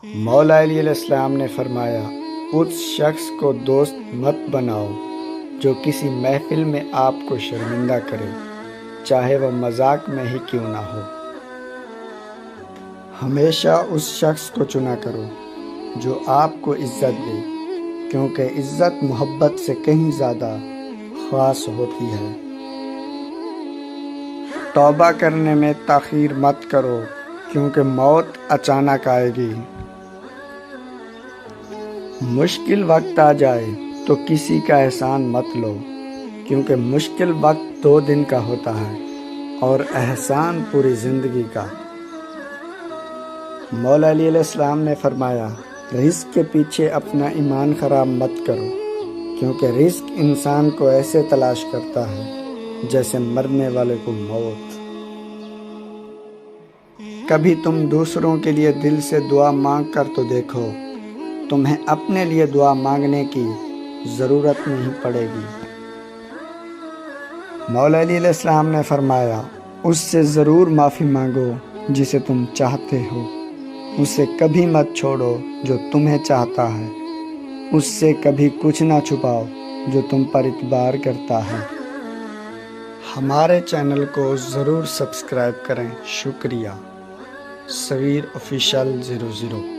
مولا علیہ السلام نے فرمایا، اس شخص کو دوست مت بناؤ جو کسی محفل میں آپ کو شرمندہ کرے، چاہے وہ مذاق میں ہی کیوں نہ ہو۔ ہمیشہ اس شخص کو چنا کرو جو آپ کو عزت دے، کیونکہ عزت محبت سے کہیں زیادہ خاص ہوتی ہے۔ توبہ کرنے میں تاخیر مت کرو، کیونکہ موت اچانک آئے گی۔ مشکل وقت آ جائے تو کسی کا احسان مت لو، کیونکہ مشکل وقت 2 دن کا ہوتا ہے اور احسان پوری زندگی کا۔ مولا علیہ السلام نے فرمایا، رزق کے پیچھے اپنا ایمان خراب مت کرو، کیونکہ رزق انسان کو ایسے تلاش کرتا ہے جیسے مرنے والے کو موت۔ کبھی تم دوسروں کے لیے دل سے دعا مانگ کر تو دیکھو، تمہیں اپنے لیے دعا مانگنے کی ضرورت نہیں پڑے گی۔ مولا علیہ السلام نے فرمایا، اس سے ضرور معافی مانگو جسے تم چاہتے ہو، اسے کبھی مت چھوڑو جو تمہیں چاہتا ہے، اس سے کبھی کچھ نہ چھپاؤ جو تم پر اعتبار کرتا ہے۔ ہمارے چینل کو ضرور سبسکرائب کریں۔ شکریہ۔ صغیر آفیشل 00